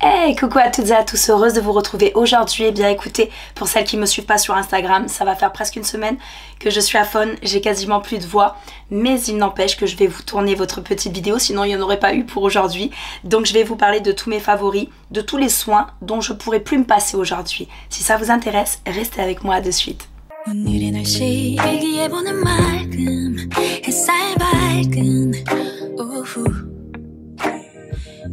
Hey, coucou à toutes et à tous, heureuse de vous retrouver aujourd'hui. Et bien écoutez, pour celles qui me suivent pas sur Instagram, ça va faire presque une semaine que je suis à faune, j'ai quasiment plus de voix, mais il n'empêche que je vais vous tourner votre petite vidéo, sinon il n'y en aurait pas eu pour aujourd'hui. Donc je vais vous parler de tous mes favoris, de tous les soins dont je pourrais plus me passer aujourd'hui. Si ça vous intéresse, restez avec moi de suite.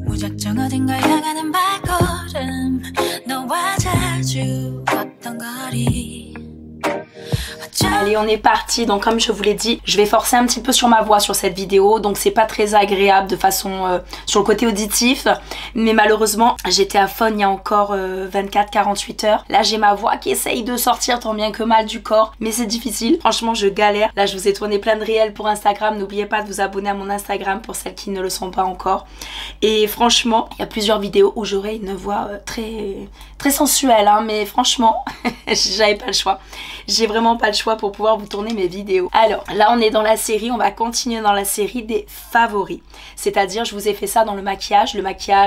무작정 어딘가 향하는 발걸음 너와 자주 걷던 거리. Allez, on est parti. Donc comme je vous l'ai dit, je vais forcer un petit peu sur ma voix sur cette vidéo, donc c'est pas très agréable de façon sur le côté auditif, mais malheureusement j'étais à faune il y a encore 24-48 heures. Là j'ai ma voix qui essaye de sortir tant bien que mal du corps, mais c'est difficile, franchement je galère. Là je vous ai tourné plein de réels pour Instagram, n'oubliez pas de vous abonner à mon Instagram pour celles qui ne le sont pas encore. Et franchement il y a plusieurs vidéos où j'aurai une voix très sensuelle, hein, mais franchement j'avais pas le choix, j'ai vraiment pas le choix pour pouvoir vous tourner mes vidéos. Alors là on est dans la série, on va continuer dans la série des favoris, c'est-à-dire je vous ai fait ça dans le maquillage,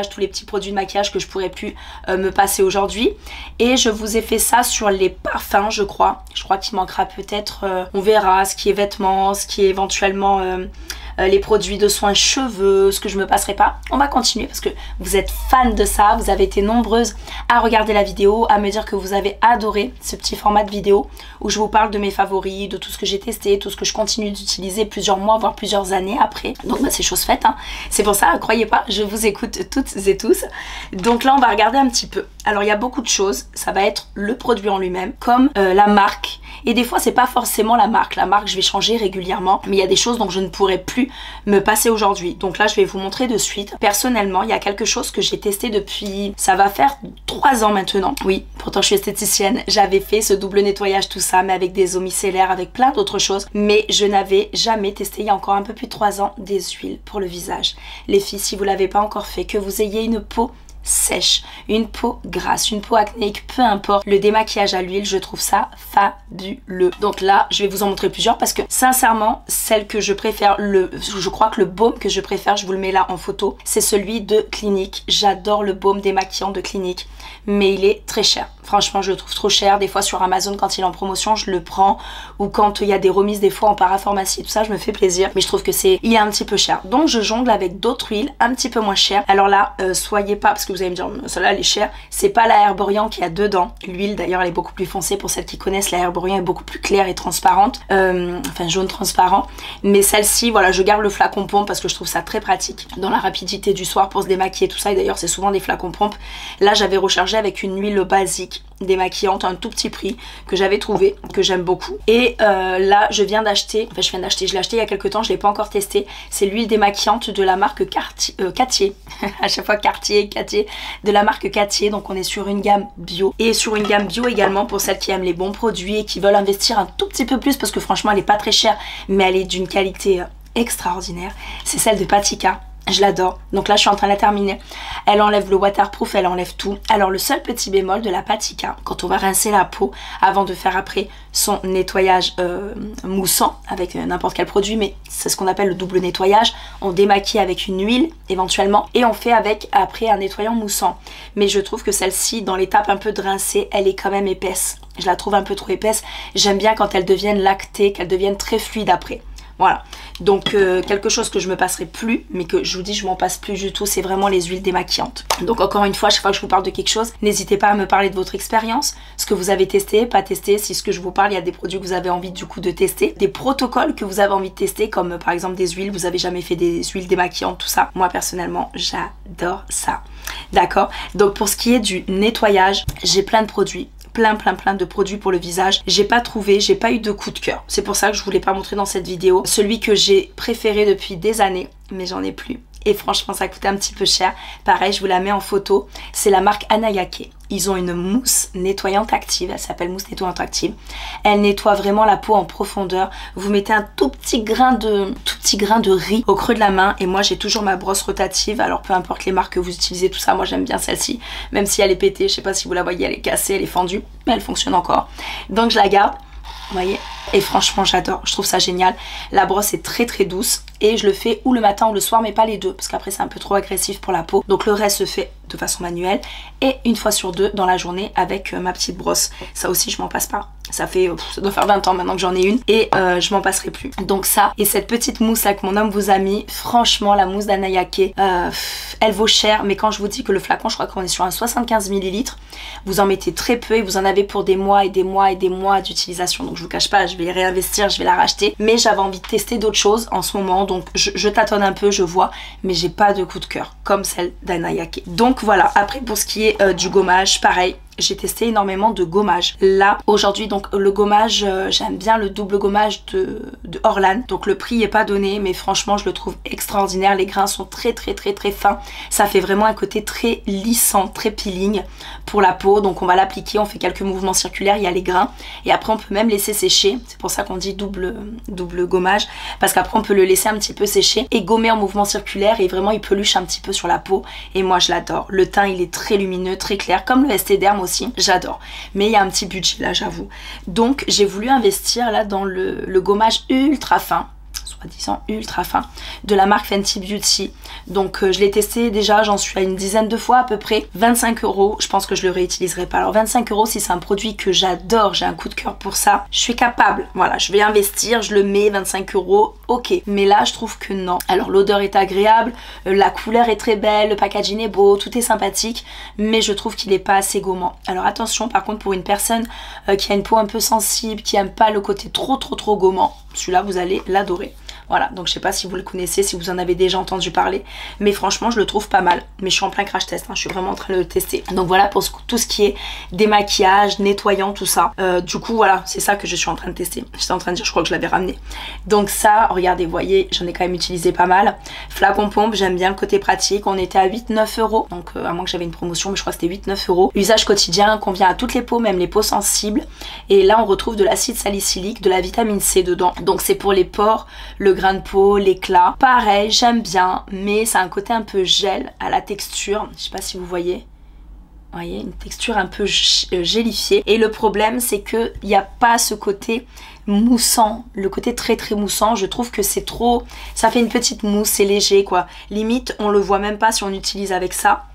tous les petits produits de maquillage que je pourrais plus me passer aujourd'hui, et je vous ai fait ça sur les parfums. Je crois qu'il manquera peut-être, on verra ce qui est vêtements, ce qui est éventuellement les produits de soins cheveux, ce que je me passerai pas. On va continuer parce que vous êtes fans de ça, vous avez été nombreuses à regarder la vidéo, à me dire que vous avez adoré ce petit format de vidéo où je vous parle de mes favoris, de tout ce que j'ai testé, tout ce que je continue d'utiliser plusieurs mois voire plusieurs années après. Donc bah, c'est chose faite, hein. C'est pour ça, croyez pas, je vous écoute toutes et tous. Donc là on va regarder un petit peu. Alors il y a beaucoup de choses, ça va être le produit en lui-même, comme la marque. Et des fois c'est pas forcément la marque je vais changer régulièrement, mais il y a des choses dont je ne pourrais plus me passer aujourd'hui. Donc là je vais vous montrer de suite. Personnellement il y a quelque chose que j'ai testé depuis, ça va faire 3 ans maintenant. Oui, pourtant je suis esthéticienne, j'avais fait ce double nettoyage tout ça, mais avec des eaux micellaires, avec plein d'autres choses, mais je n'avais jamais testé il y a encore un peu plus de 3 ans des huiles pour le visage. Les filles, si vous l'avez pas encore fait, que vous ayez une peau sèche, une peau grasse, une peau acnéique, peu importe, le démaquillage à l'huile, je trouve ça fabuleux. Donc là je vais vous en montrer plusieurs parce que sincèrement celle que je préfère, je crois que le baume que je préfère, je vous le mets là en photo, c'est celui de Clinique. J'adore le baume démaquillant de Clinique, mais il est très cher. Franchement je le trouve trop cher. Des fois sur Amazon quand il est en promotion je le prends, ou quand il y a des remises des fois en parapharmacie, tout ça, je me fais plaisir, mais je trouve que il est un petit peu cher. Donc je jongle avec d'autres huiles un petit peu moins chères. Alors là soyez pas, parce que vous allez me dire celle-là elle est chère, c'est pas la Herborian qui a dedans. L'huile d'ailleurs elle est beaucoup plus foncée, pour celles qui connaissent, la Herborian est beaucoup plus claire et transparente, enfin jaune transparent, mais celle-ci voilà, je garde le flacon pompe parce que je trouve ça très pratique dans la rapidité du soir pour se démaquiller tout ça, et d'ailleurs c'est souvent des flacons pompe. Là j'avais rechargé avec une huile basique démaquillante à un tout petit prix que j'avais trouvé, que j'aime beaucoup, et là je viens d'acheter, enfin je l'ai acheté il y a quelques temps, je l'ai pas encore testé, c'est l'huile démaquillante de la marque Cartier à chaque fois Cartier, de la marque Cartier. Donc on est sur une gamme bio, et sur une gamme bio également pour celles qui aiment les bons produits et qui veulent investir un tout petit peu plus, parce que franchement elle est pas très chère mais elle est d'une qualité extraordinaire. C'est celle de Patika. Je l'adore. Donc là je suis en train de la terminer. Elle enlève le waterproof, elle enlève tout. Alors le seul petit bémol de la Patika, quand on va rincer la peau avant de faire après son nettoyage moussant avec n'importe quel produit, mais c'est ce qu'on appelle le double nettoyage, on démaquille avec une huile éventuellement et on fait avec après un nettoyant moussant. Mais je trouve que celle-ci, dans l'étape un peu de rincer, elle est quand même épaisse. Je la trouve un peu trop épaisse. J'aime bien quand elles deviennent lactées, qu'elles deviennent très fluides après. Voilà, donc quelque chose que je me passerai plus, mais que je vous dis je m'en passe plus du tout, c'est vraiment les huiles démaquillantes. Donc encore une fois, chaque fois que je vous parle de quelque chose, n'hésitez pas à me parler de votre expérience, ce que vous avez testé, pas testé, si ce que je vous parle, il y a des produits que vous avez envie du coup de tester, des protocoles que vous avez envie de tester, comme par exemple des huiles, vous avez jamais fait des huiles démaquillantes, tout ça. Moi personnellement, j'adore ça. D'accord? Donc pour ce qui est du nettoyage, j'ai plein de produits. Plein de produits pour le visage. J'ai pas trouvé, j'ai pas eu de coup de cœur. C'est pour ça que je voulais pas montrer dans cette vidéo celui que j'ai préféré depuis des années, mais j'en ai plus. Et franchement ça coûtait un petit peu cher. Pareil, je vous la mets en photo. C'est la marque Anayake. Ils ont une mousse nettoyante active, elle s'appelle mousse nettoyante active. Elle nettoie vraiment la peau en profondeur. Vous mettez un tout petit grain de riz au creux de la main, et moi j'ai toujours ma brosse rotative. Alors peu importe les marques que vous utilisez, tout ça, moi j'aime bien celle-ci, même si elle est pétée, je sais pas si vous la voyez, elle est cassée, elle est fendue, mais elle fonctionne encore. Donc je la garde. Vous voyez, et franchement j'adore, je trouve ça génial. La brosse est très douce et je le fais ou le matin ou le soir, mais pas les deux parce qu'après c'est un peu trop agressif pour la peau. Donc le reste se fait de façon manuelle et une fois sur deux dans la journée avec ma petite brosse. Ça aussi je m'en passe pas. Ça doit faire 20 ans maintenant que j'en ai une et je m'en passerai plus. Donc ça et cette petite mousse là que mon homme vous a mis, franchement la mousse d'Anayake, elle vaut cher, mais quand je vous dis que le flacon, je crois qu'on est sur un 75 ml, vous en mettez très peu et vous en avez pour des mois et des mois et des mois d'utilisation. Donc je vous cache pas, je vais les réinvestir, je vais la racheter, mais j'avais envie de tester d'autres choses en ce moment, donc je tâtonne un peu, je vois, mais j'ai pas de coup de cœur comme celle d'Anayake. Donc voilà, après pour ce qui est du gommage, pareil. J'ai testé énormément de gommage. Là, aujourd'hui, donc le gommage, j'aime bien le double gommage de Orlan. Donc le prix n'est pas donné, mais franchement, je le trouve extraordinaire. Les grains sont très fins. Ça fait vraiment un côté très lissant, très peeling pour la peau. Donc on va l'appliquer, on fait quelques mouvements circulaires, il y a les grains. Et après, on peut même laisser sécher. C'est pour ça qu'on dit double gommage. Parce qu'après, on peut le laisser un petit peu sécher et gommer en mouvement circulaire. Et vraiment, il peluche un petit peu sur la peau. Et moi, je l'adore. Le teint, il est très lumineux, très clair, comme le ST Derm aussi, j'adore, mais il y a un petit budget là, j'avoue. Donc j'ai voulu investir là dans le gommage ultra fin, soi-disant ultra fin, de la marque Fenty Beauty. Donc je l'ai testé déjà, j'en suis à une dizaine de fois à peu près. 25 €, je pense que je le réutiliserai pas. Alors 25 € si c'est un produit que j'adore, j'ai un coup de cœur pour ça, je suis capable, voilà, je vais investir, je le mets, 25 €, ok. Mais là je trouve que non. Alors l'odeur est agréable, la couleur est très belle, le packaging est beau, tout est sympathique, mais je trouve qu'il est pas assez gommant. Alors attention par contre, pour une personne qui a une peau un peu sensible, qui aime pas le côté trop gommant, celui-là vous allez l'adorer. Voilà, donc je sais pas si vous le connaissez, si vous en avez déjà entendu parler, mais franchement je le trouve pas mal. Mais je suis en plein crash test, hein, je suis vraiment en train de le tester. Donc voilà pour tout ce qui est démaquillage, nettoyant, tout ça. Du coup voilà, c'est ça que je suis en train de tester. J'étais en train de dire, je crois que je l'avais ramené. Donc ça, regardez, vous voyez, j'en ai quand même utilisé pas mal. Flacon pompe, j'aime bien le côté pratique. On était à 8-9 €, donc à moins que j'avais une promotion, mais je crois que c'était 8-9 €. Usage quotidien, convient à toutes les peaux, même les peaux sensibles. Et là on retrouve de l'acide salicylique, de la vitamine C dedans. Donc c'est pour les pores, le grain de peau, l'éclat. Pareil, j'aime bien, mais ça a un côté un peu gel à la texture. Je sais pas si vous voyez. Vous voyez, une texture un peu gélifiée. Et le problème, c'est qu'il n'y a pas ce côté moussant, le côté très moussant. Je trouve que c'est trop... Ça fait une petite mousse, c'est léger quoi. Limite, on le voit même pas si on utilise avec ça.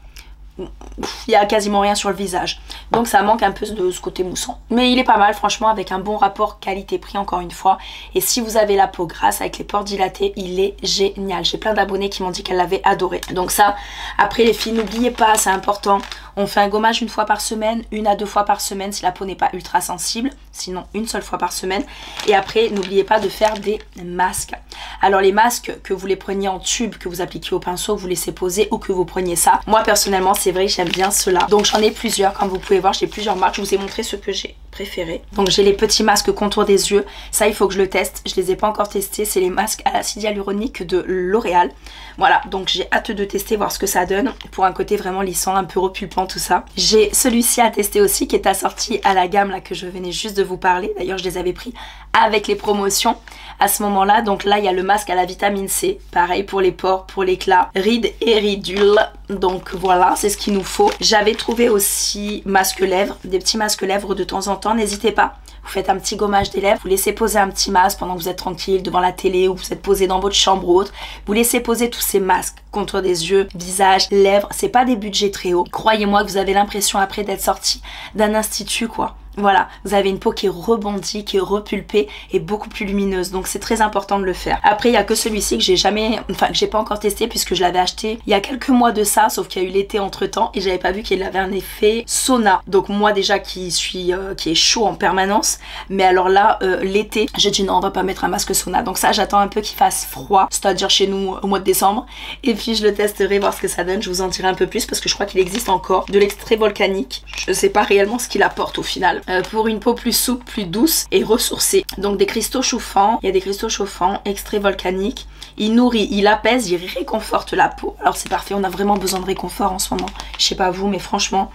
Il y a quasiment rien sur le visage, donc ça manque un peu de ce côté moussant, mais il est pas mal franchement, avec un bon rapport qualité-prix encore une fois. Et si vous avez la peau grasse avec les pores dilatés, il est génial. J'ai plein d'abonnés qui m'ont dit qu'elles l'avaient adoré. Donc ça, après les filles, n'oubliez pas, c'est important, on fait un gommage une fois par semaine, 1 à 2 fois par semaine si la peau n'est pas ultra sensible, sinon une seule fois par semaine. Et après n'oubliez pas de faire des masques. Alors les masques, que vous les preniez en tube, que vous appliquiez au pinceau, que vous laissez poser, ou que vous preniez ça, moi personnellement c'est vrai, j'aime bien ceux-là. Donc j'en ai plusieurs, comme vous pouvez voir, j'ai plusieurs marques. Je vous ai montré ce que j'ai préféré. Donc j'ai les petits masques contour des yeux, ça il faut que je le teste, je les ai pas encore testés. C'est les masques à l'acide hyaluronique de L'Oréal. Voilà, donc j'ai hâte de tester, voir ce que ça donne, pour un côté vraiment lissant, un peu repulpant, tout ça. J'ai celui-ci à tester aussi, qui est assorti à la gamme là que je venais juste de vous parler. D'ailleurs je les avais pris avec les promotions à ce moment-là. Donc là il y a le masque à la vitamine C, pareil pour les pores, pour l'éclat, rides et ridules. Donc voilà, c'est ce qu'il nous faut. J'avais trouvé aussi masque lèvres, des petits masques lèvres de temps en temps. N'hésitez pas, vous faites un petit gommage des lèvres, vous laissez poser un petit masque pendant que vous êtes tranquille devant la télé, ou vous êtes posé dans votre chambre ou autre. Vous laissez poser tous ces masques, contour des yeux, visage, lèvres. C'est pas des budgets très hauts. Croyez-moi que vous avez l'impression après d'être sorti d'un institut quoi. Voilà, vous avez une peau qui est rebondie, qui est repulpée et beaucoup plus lumineuse. Donc c'est très important de le faire. Après il n'y a que celui-ci que j'ai jamais, enfin que j'ai pas encore testé, puisque je l'avais acheté il y a quelques mois de ça, sauf qu'il y a eu l'été entre temps et j'avais pas vu qu'il avait un effet sauna. Donc moi déjà qui est chaud en permanence, mais alors là l'été j'ai dit non, on va pas mettre un masque sauna. Donc ça j'attends un peu qu'il fasse froid, c'est-à-dire chez nous au mois de décembre, et puis je le testerai, voir ce que ça donne. Je vous en dirai un peu plus parce que je crois qu'il existe encore de l'extrait volcanique. Je sais pas réellement ce qu'il apporte au final. Pour une peau plus souple, plus douce et ressourcée. Donc des cristaux chauffants, il y a des cristaux chauffants, extrait volcanique. Il nourrit, il apaise, il réconforte la peau. Alors c'est parfait, on a vraiment besoin de réconfort en ce moment. Je sais pas vous, mais franchement.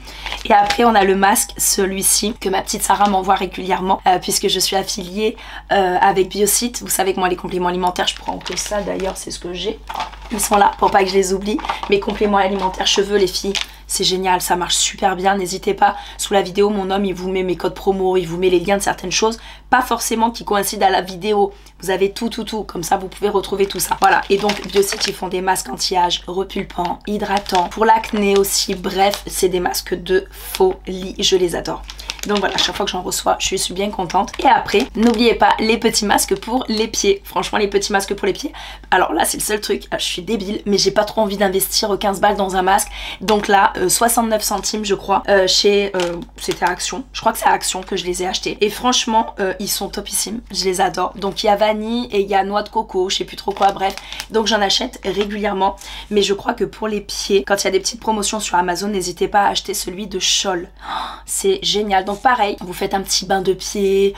Et après on a le masque, celui-ci, que ma petite Sarah m'envoie régulièrement, puisque je suis affiliée avec Biocite. Vous savez que moi les compléments alimentaires, je prends que ça d'ailleurs, c'est ce que j'ai. Ils sont là pour pas que je les oublie. Mes compléments alimentaires cheveux, les filles, c'est génial, ça marche super bien. N'hésitez pas, sous la vidéo mon homme il vous met mes codes promo, il vous met les liens de certaines choses, pas forcément qui coïncident à la vidéo, vous avez tout, comme ça vous pouvez retrouver tout ça. Voilà, et donc Biocide ils font des masques anti-âge, repulpants, hydratants, pour l'acné aussi, bref c'est des masques de folie, je les adore. Donc voilà, à chaque fois que j'en reçois, je suis bien contente. Et après, n'oubliez pas les petits masques pour les pieds. Franchement, les petits masques pour les pieds. Alors là, c'est le seul truc, je suis débile, mais j'ai pas trop envie d'investir 15 balles dans un masque. Donc là, 69 centimes, je crois, chez... c'était à Action. Je crois que c'est à Action que je les ai achetés. Et franchement, ils sont topissimes. Je les adore. Donc il y a vanille et il y a noix de coco, je sais plus trop quoi, bref. Donc j'en achète régulièrement. Mais je crois que pour les pieds, quand il y a des petites promotions sur Amazon, n'hésitez pas à acheter celui de Scholl. C'est génial. Donc pareil, vous faites un petit bain de pied,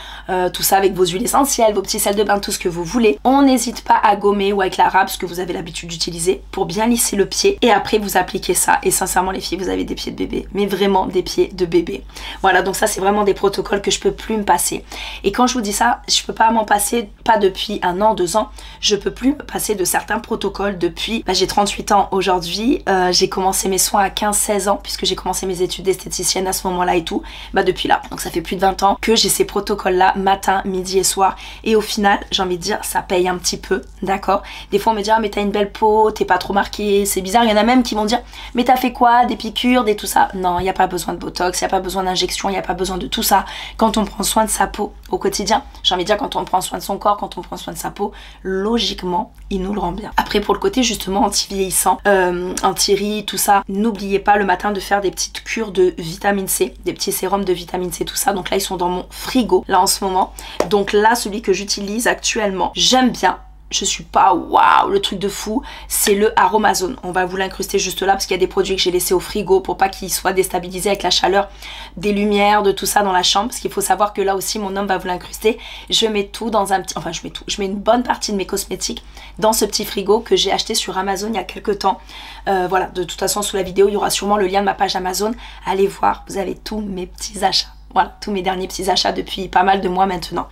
tout ça avec vos huiles essentielles, vos petits sels de bain, tout ce que vous voulez. On n'hésite pas à gommer ou avec la râpe, ce que vous avez l'habitude d'utiliser, pour bien lisser le pied. Et après vous appliquez ça. Et sincèrement les filles, vous avez des pieds de bébé. Mais vraiment des pieds de bébé. Voilà, donc ça c'est vraiment des protocoles que je peux plus me passer. Et quand je vous dis ça, je peux pas m'en passer, pas depuis 1 an, 2 ans. Je peux plus me passer de certains protocoles depuis... j'ai 38 ans aujourd'hui. J'ai commencé mes soins à 15-16 ans, puisque j'ai commencé mes études d'esthéticienne à ce moment-là et tout. Depuis là, donc ça fait plus de 20 ans que j'ai ces protocoles là, matin, midi et soir. Et au final, j'ai envie de dire, ça paye un petit peu, d'accord. Des fois on me dit, ah mais t'as une belle peau, t'es pas trop marquée, c'est bizarre. Il y en a même qui vont dire, mais t'as fait quoi, des piqûres, des tout ça. Non, il n'y a pas besoin de botox, il n'y a pas besoin d'injection, il n'y a pas besoin de tout ça. Quand on prend soin de sa peau au quotidien, j'ai envie de dire, quand on prend soin de son corps, quand on prend soin de sa peau, logiquement, il nous le rend bien. Après pour le côté justement anti-vieillissant, anti-rides, tout ça, n'oubliez pas le matin de faire des petites cures de vitamine C, des petits sérums de vitamine C, tout ça. Donc là ils sont dans mon frigo là en ce moment. Donc là celui que j'utilise actuellement, j'aime bien. Je suis pas waouh le truc de fou, c'est le Aromazone. On va vous l'incruster juste là parce qu'il y a des produits que j'ai laissés au frigo pour pas qu'ils soient déstabilisés avec la chaleur des lumières, de tout ça dans la chambre. Parce qu'il faut savoir que là aussi mon homme va vous l'incruster. Je mets tout dans un petit... Enfin je mets tout. Je mets une bonne partie de mes cosmétiques dans ce petit frigo que j'ai acheté sur Amazon il y a quelques temps. Voilà, de toute façon sous la vidéo il y aura sûrement le lien de ma page Amazon. Allez voir, vous avez tous mes petits achats. Voilà, tous mes derniers petits achats depuis pas mal de mois maintenant.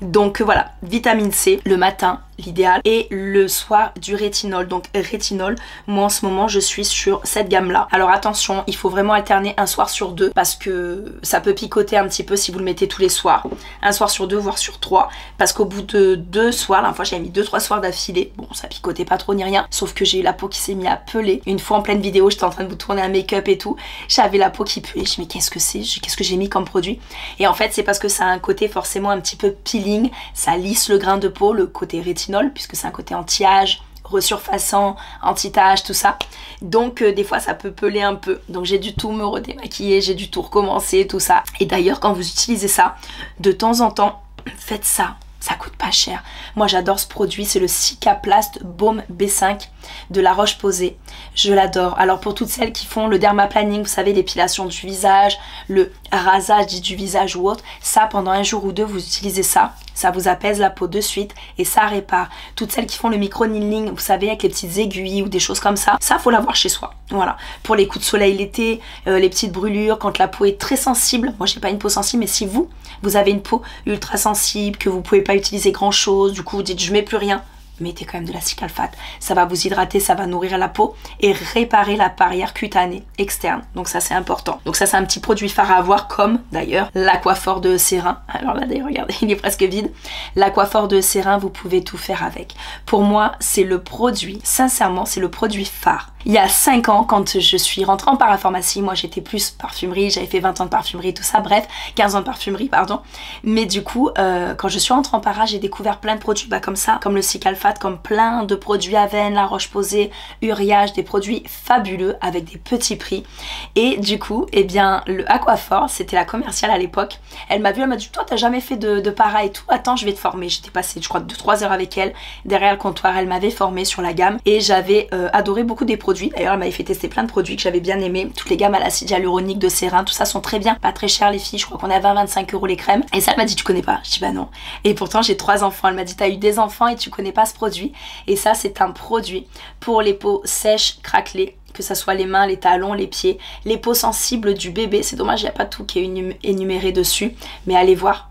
Donc voilà, vitamine C le matin, l'idéal, et le soir du rétinol. Donc rétinol, moi en ce moment je suis sur cette gamme là. Alors attention, il faut vraiment alterner un soir sur 2 parce que ça peut picoter un petit peu si vous le mettez tous les soirs. Un soir sur 2 voire sur 3, parce qu'au bout de 2 soirs, la fois j'avais mis 2-3 soirs d'affilée, bon ça picotait pas trop ni rien, sauf que j'ai eu la peau qui s'est mise à peler. Une fois en pleine vidéo, j'étais en train de vous tourner un make-up et tout, j'avais la peau qui pelait, je me dis mais qu'est-ce que c'est, qu'est-ce que j'ai mis comme produit? Et en fait c'est parce que ça a un côté forcément un petit peu peeling, ça lisse le grain de peau, le côté rétinol, puisque c'est un côté anti-âge, resurfaçant, anti-tache, tout ça. Donc des fois ça peut peler un peu. Donc j'ai dû tout me redémaquiller, j'ai dû tout recommencer, tout ça. Et d'ailleurs quand vous utilisez ça, de temps en temps, faites ça. Ça coûte pas cher. Moi j'adore ce produit, c'est le Cicaplast Baume B5 de La Roche-Posay. Je l'adore. Alors pour toutes celles qui font le dermaplaning, vous savez, l'épilation du visage, le rasage du visage ou autre, ça pendant 1 jour ou 2 vous utilisez ça. Ça vous apaise la peau de suite et ça répare. Toutes celles qui font le micro-needling, vous savez, avec les petites aiguilles ou des choses comme ça faut l'avoir chez soi. Voilà. Pour les coups de soleil l'été, les petites brûlures, quand la peau est très sensible. Moi j'ai pas une peau sensible, mais si vous avez une peau ultra sensible, que vous pouvez pas utiliser grand chose, du coup vous dites je mets plus rien, mettez quand même de la Cicaplast. Ça va vous hydrater, ça va nourrir la peau et réparer la barrière cutanée externe. Donc ça c'est important. Donc ça c'est un petit produit phare à avoir, comme d'ailleurs l'Aquaphor de Cérin. Alors là d'ailleurs regardez, il est presque vide. L'Aquaphor de Cérin, vous pouvez tout faire avec. Pour moi c'est le produit, sincèrement c'est le produit phare. Il y a 5 ans, quand je suis rentrée en parapharmacie, moi j'étais plus parfumerie, j'avais fait 20 ans de parfumerie, tout ça, bref, 15 ans de parfumerie, pardon. Mais du coup, quand je suis rentrée en para, j'ai découvert plein de produits comme ça, comme le Cicaplast, comme plein de produits Aven, La Roche-Posay, Uriage, des produits fabuleux avec des petits prix. Et du coup, eh bien, le Aquaphor, c'était la commerciale à l'époque. Elle m'a vu, elle m'a dit, toi t'as jamais fait de para et tout, attends je vais te former. J'étais passée, je crois, 2-3 heures avec elle, derrière le comptoir, elle m'avait formée sur la gamme et j'avais adoré beaucoup des produits. D'ailleurs elle m'avait fait tester plein de produits que j'avais bien aimés. Toutes les gammes à l'acide hyaluronique de Cérin, tout ça sont très bien, pas très cher les filles, je crois qu'on a 20-25 € les crèmes. Et ça elle m'a dit tu connais pas? Je dis bah non. Et pourtant j'ai 3 enfants, elle m'a dit t'as eu des enfants et tu connais pas ce produit. Et ça c'est un produit pour les peaux sèches, craquelées, que ça soit les mains, les talons, les pieds, les peaux sensibles du bébé. C'est dommage, il n'y a pas tout qui est énuméré dessus, mais allez voir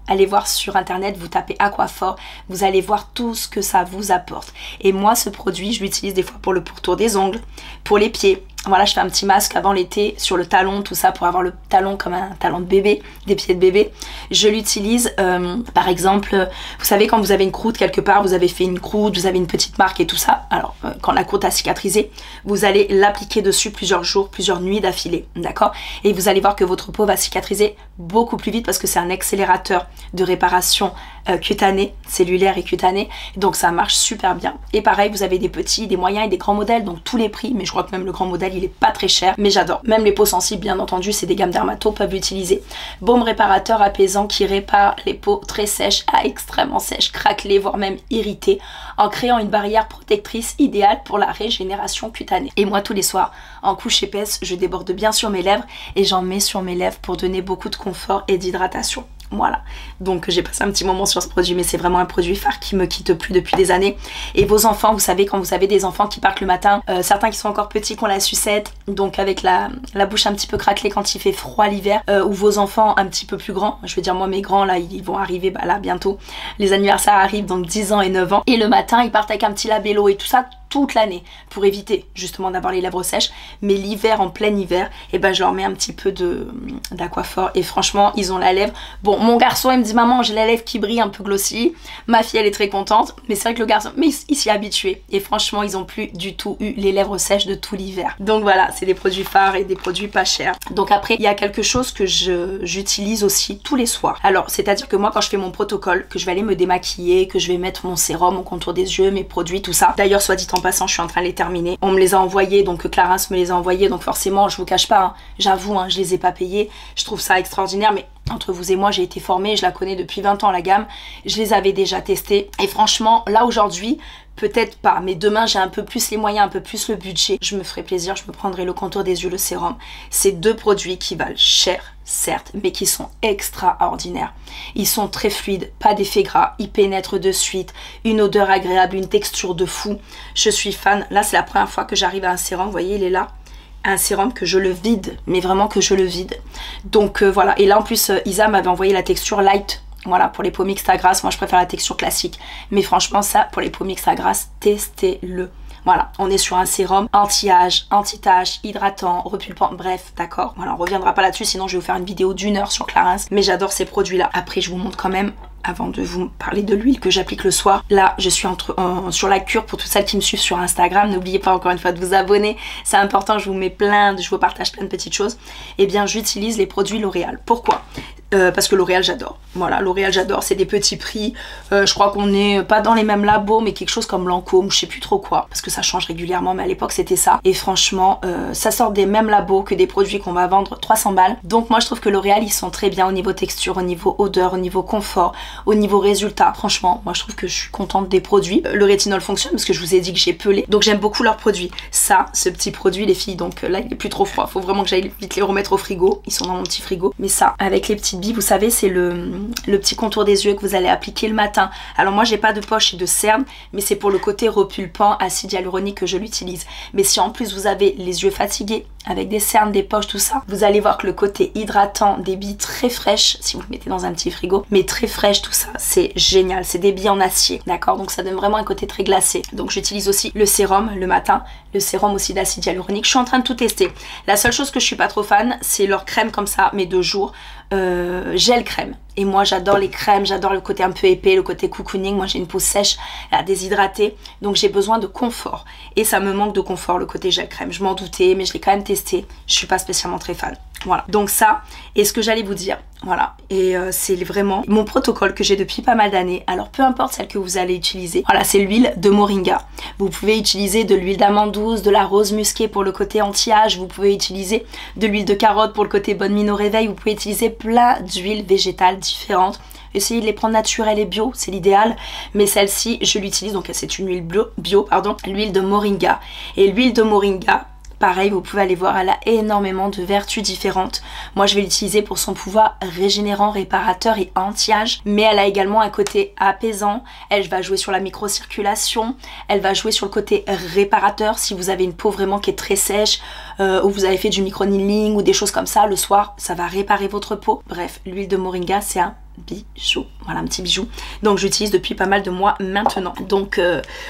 sur internet, vous tapez Aquaphor, vous allez voir tout ce que ça vous apporte. Et moi ce produit je l'utilise des fois pour le pourtour des ongles, pour les pieds, Voilà, je fais un petit masque avant l'été sur le talon, tout ça, pour avoir le talon comme un talon de bébé, des pieds de bébé. Je l'utilise, par exemple, vous savez quand vous avez une croûte quelque part, vous avez fait une croûte, vous avez une petite marque et tout ça. Alors, quand la croûte a cicatrisé, vous allez l'appliquer dessus plusieurs jours, plusieurs nuits d'affilée, d'accord? Et vous allez voir que votre peau va cicatriser beaucoup plus vite parce que c'est un accélérateur de réparation cutanée, cellulaire et cutanée. Donc ça marche super bien. Et pareil, vous avez des petits, des moyens et des grands modèles, donc tous les prix, mais je crois que même le grand modèle, il est pas très cher, mais j'adore. Même les peaux sensibles, bien entendu, c'est des gammes dermato, peuvent l'utiliser. Baume réparateur apaisant qui répare les peaux très sèches à extrêmement sèches, craquelées, voire même irritées, en créant une barrière protectrice idéale pour la régénération cutanée. Et moi, tous les soirs, en couche épaisse, je déborde bien sur mes lèvres et j'en mets sur mes lèvres pour donner beaucoup de confort et d'hydratation. Voilà, donc j'ai passé un petit moment sur ce produit, mais c'est vraiment un produit phare qui me quitte plus depuis des années. Et vos enfants, vous savez, quand vous avez des enfants qui partent le matin, certains qui sont encore petits, qui ont la sucette, donc avec la bouche un petit peu craquelée quand il fait froid l'hiver, ou vos enfants un petit peu plus grands, je veux dire moi mes grands là, ils vont arriver là bientôt, les anniversaires arrivent, donc 10 ans et 9 ans, et le matin ils partent avec un petit labello et tout ça, toute l'année pour éviter justement d'avoir les lèvres sèches, mais l'hiver, en plein hiver, et ben je leur mets un petit peu d'aquaphor et franchement ils ont la lèvre, bon mon garçon il me dit maman j'ai la lèvre qui brille un peu glossy, ma fille elle est très contente, mais c'est vrai que le garçon, mais il s'y est habitué et franchement ils ont plus du tout eu les lèvres sèches de tout l'hiver. Donc voilà, c'est des produits phares et des produits pas chers. Donc après il y a quelque chose que j'utilise aussi tous les soirs. Alors c'est à dire que moi quand je fais mon protocole, que je vais aller me démaquiller, que je vais mettre mon sérum, mon contour des yeux, mes produits, tout ça, d'ailleurs soit dit en passant je suis en train de les terminer, on me les a envoyés, donc Clarins me les a envoyés, donc forcément je vous cache pas, hein, j'avoue je les ai pas payés, je trouve ça extraordinaire, mais entre vous et moi j'ai été formée, je la connais depuis 20 ans la gamme, je les avais déjà testés et franchement là aujourd'hui peut-être pas, mais demain j'ai un peu plus les moyens, un peu plus le budget, je me ferai plaisir, je me prendrai le contour des yeux, le sérum. C'est deux produits qui valent cher, certes, mais qui sont extraordinaires. Ils sont très fluides, pas d'effet gras, ils pénètrent de suite, une odeur agréable, une texture de fou. Je suis fan, là c'est la première fois que j'arrive à un sérum, vous voyez il est là. Un sérum que je le vide, mais vraiment que je le vide. Donc voilà, et là en plus Isa m'avait envoyé la texture light. Voilà, pour les peaux mixtes à grasse, moi je préfère la texture classique. Mais franchement ça, pour les peaux mixtes à grasse, testez-le. Voilà, on est sur un sérum anti-âge, anti-tache, hydratant, repulpant, bref, d'accord. Voilà, on reviendra pas là-dessus, sinon je vais vous faire une vidéo d'1 heure sur Clarins. Mais j'adore ces produits-là. Après, je vous montre quand même, avant de vous parler de l'huile que j'applique le soir. Là, je suis sur la cure pour toutes celles qui me suivent sur Instagram. N'oubliez pas encore une fois de vous abonner. C'est important, je vous partage plein de petites choses. Eh bien, j'utilise les produits L'Oréal. Pourquoi ? Parce que L'Oréal j'adore, voilà L'Oréal j'adore, c'est des petits prix, je crois qu'on n'est pas dans les mêmes labos mais quelque chose comme Lancôme ou je sais plus trop quoi, parce que ça change régulièrement mais à l'époque c'était ça, et franchement ça sort des mêmes labos que des produits qu'on va vendre 300 balles, donc moi je trouve que L'Oréal ils sont très bien au niveau texture, au niveau odeur, au niveau confort, au niveau résultat, franchement moi je trouve que je suis contente des produits. Le rétinol fonctionne parce que je vous ai dit que j'ai pelé, donc j'aime beaucoup leurs produits. Ça, ce petit produit les filles, donc là il est plus trop froid, faut vraiment que j'aille vite les remettre au frigo, ils sont dans mon petit frigo, mais ça avec les petites billes, vous savez c'est le petit contour des yeux que vous allez appliquer le matin. Alors moi j'ai pas de poche et de cerne, mais c'est pour le côté repulpant, acide hyaluronique que je l'utilise. Mais si en plus vous avez les yeux fatigués, avec des cernes, des poches, tout ça, vous allez voir que le côté hydratant, des billes très fraîches, si vous le mettez dans un petit frigo, mais très fraîches, tout ça, c'est génial, c'est des billes en acier, d'accord? Donc ça donne vraiment un côté très glacé. Donc j'utilise aussi le sérum le matin, le sérum aussi d'acide hyaluronique, je suis en train de tout tester. La seule chose que je suis pas trop fan, c'est leur crème comme ça, mais de jour, gel crème. Et moi j'adore les crèmes, j'adore le côté un peu épais, le côté cocooning. Moi j'ai une peau sèche, déshydratée, donc j'ai besoin de confort. Et ça me manque de confort le côté gel crème. Je m'en doutais, mais je l'ai quand même testé. Je suis pas spécialement très fan. Voilà, donc ça, et ce que j'allais vous dire, voilà, et c'est vraiment mon protocole que j'ai depuis pas mal d'années. Alors peu importe celle que vous allez utiliser, voilà, c'est l'huile de moringa. Vous pouvez utiliser de l'huile d'amande douce, de la rose musquée pour le côté anti-âge, vous pouvez utiliser de l'huile de carotte pour le côté bonne mine au réveil, vous pouvez utiliser plein d'huiles végétales différentes. Essayez de les prendre naturelles et bio, c'est l'idéal, mais celle-ci, je l'utilise, donc c'est une huile bio, pardon, l'huile de moringa. Et l'huile de moringa, pareil, vous pouvez aller voir, elle a énormément de vertus différentes. Moi, je vais l'utiliser pour son pouvoir régénérant, réparateur et anti-âge. Mais elle a également un côté apaisant. Elle va jouer sur la microcirculation. Elle va jouer sur le côté réparateur. Si vous avez une peau vraiment qui est très sèche, ou vous avez fait du micro-needling ou des choses comme ça, le soir, ça va réparer votre peau. Bref, l'huile de moringa, c'est un bijou. Voilà, un petit bijou. Donc j'utilise depuis pas mal de mois maintenant. Donc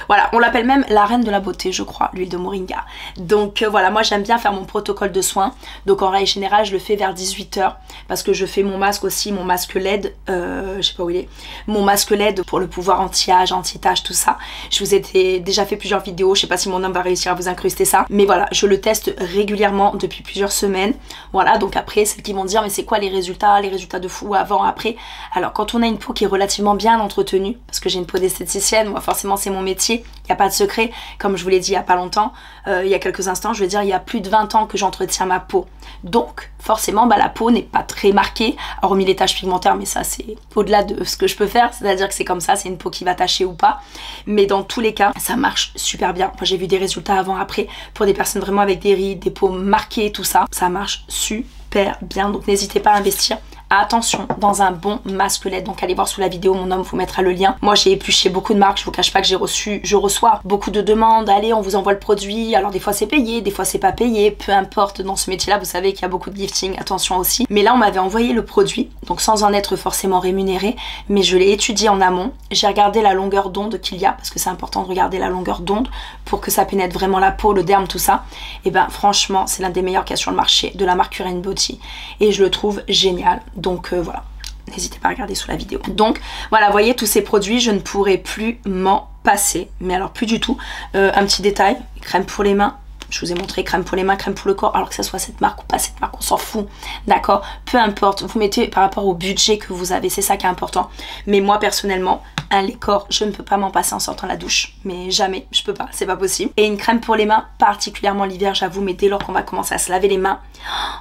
voilà, on l'appelle même la reine de la beauté, je crois, l'huile de moringa. Donc voilà, moi j'aime bien faire mon protocole de soins. Donc en règle générale, je le fais vers 18 h parce que je fais mon masque aussi, mon masque LED, je sais pas où il est, mon masque LED pour le pouvoir anti-âge, anti-tache, tout ça. Je vous ai déjà fait plusieurs vidéos, je sais pas si mon homme va réussir à vous incruster ça, mais voilà, je le teste régulièrement depuis plusieurs semaines. Voilà, donc après, celles qui vont dire mais c'est quoi les résultats de fou avant, après. Alors quand on a une peau qui est relativement bien entretenue, parce que j'ai une peau d'esthéticienne, moi forcément c'est mon métier, il n'y a pas de secret, comme je vous l'ai dit il n'y a pas longtemps, il y a quelques instants, je veux dire il y a plus de 20 ans que j'entretiens ma peau. Donc forcément la peau n'est pas très marquée, hormis les taches pigmentaires, mais ça c'est au-delà de ce que je peux faire, c'est-à-dire que c'est comme ça, c'est une peau qui va tacher ou pas, mais dans tous les cas ça marche super bien. Moi j'ai vu des résultats avant après pour des personnes vraiment avec des rides, des peaux marquées, tout ça, ça marche super bien, donc n'hésitez pas à investir. Attention, dans un bon masque LED. Donc allez voir sous la vidéo, mon homme vous mettra le lien. Moi j'ai épluché beaucoup de marques, je vous cache pas que je reçois beaucoup de demandes. Allez, on vous envoie le produit. Alors des fois c'est payé, des fois c'est pas payé, peu importe. Dans ce métier là, vous savez qu'il y a beaucoup de gifting, attention aussi. Mais là on m'avait envoyé le produit, donc sans en être forcément rémunéré, mais je l'ai étudié en amont. J'ai regardé la longueur d'onde qu'il y a, parce que c'est important de regarder la longueur d'onde pour que ça pénètre vraiment la peau, le derme, tout ça. Et ben franchement c'est l'un des meilleurs qu'il y a sur le marché, de la marque Current Beauty, et je le trouve génial. Donc voilà, n'hésitez pas à regarder sous la vidéo. Donc voilà, vous voyez tous ces produits, je ne pourrai plus m'en passer, mais alors plus du tout. Un petit détail, crème pour les mains. Je vous ai montré crème pour les mains, crème pour le corps, alors que ça soit cette marque ou pas cette marque, on s'en fout, d'accord? Peu importe, vous mettez par rapport au budget que vous avez, c'est ça qui est important. Mais moi personnellement, un lait corps, je ne peux pas m'en passer en sortant la douche, mais jamais, je peux pas, c'est pas possible. Et une crème pour les mains, particulièrement l'hiver, j'avoue, mais dès lors qu'on va commencer à se laver les mains,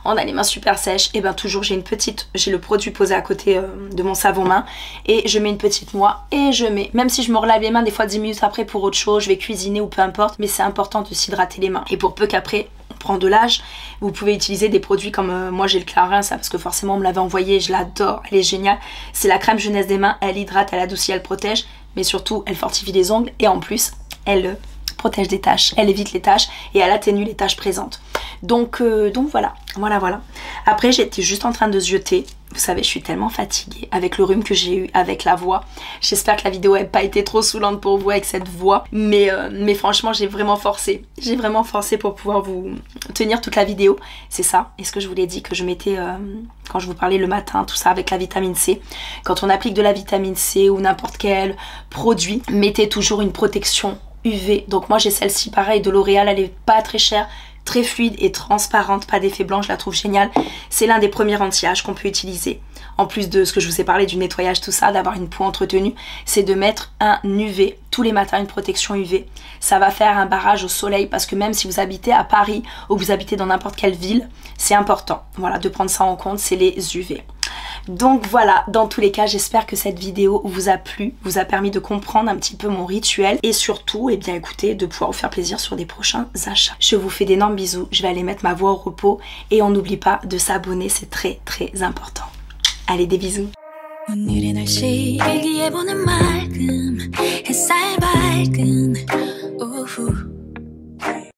on a les mains super sèches, et ben toujours j'ai le produit posé à côté de mon savon main, et je mets une petite noix, et je mets, même si je me relave les mains des fois 10 minutes après pour autre chose, je vais cuisiner ou peu importe, mais c'est important de s'hydrater les mains. Et pour peu qu'après on prend de l'âge, vous pouvez utiliser des produits comme moi j'ai le Clarins, ça parce que forcément on me l'avait envoyé, je l'adore, elle est géniale. C'est la crème jeunesse des mains, elle hydrate, elle adoucit, elle protège, mais surtout elle fortifie les ongles et en plus elle protège des taches, elle évite les taches et elle atténue les taches présentes. Donc voilà. Après j'étais juste en train de zioter. Vous savez, je suis tellement fatiguée avec le rhume que j'ai eu, avec la voix. J'espère que la vidéo n'a pas été trop saoulante pour vous avec cette voix. Mais franchement, j'ai vraiment forcé. J'ai vraiment forcé pour pouvoir vous tenir toute la vidéo. C'est ça. Et ce que je vous l'ai dit que je mettais, quand je vous parlais le matin, tout ça avec la vitamine C. Quand on applique de la vitamine C ou n'importe quel produit, mettez toujours une protection UV. Donc moi j'ai celle-ci, pareil, de L'Oréal. Elle est pas très chère, très fluide et transparente, pas d'effet blanc, je la trouve géniale. C'est l'un des premiers anti-âge qu'on peut utiliser. En plus de ce que je vous ai parlé du nettoyage, tout ça, d'avoir une peau entretenue, c'est de mettre un UV tous les matins, une protection UV. Ça va faire un barrage au soleil parce que même si vous habitez à Paris ou vous habitez dans n'importe quelle ville, c'est important, voilà, de prendre ça en compte, c'est les UV. Donc voilà, dans tous les cas, j'espère que cette vidéo vous a plu, vous a permis de comprendre un petit peu mon rituel et surtout, eh bien écoutez, de pouvoir vous faire plaisir sur des prochains achats. Je vous fais d'énormes bisous, je vais aller mettre ma voix au repos et on n'oublie pas de s'abonner, c'est très très important. Allez, des bisous. 오늘의 날씨 일기예보는 맑음 햇살 밝은 오후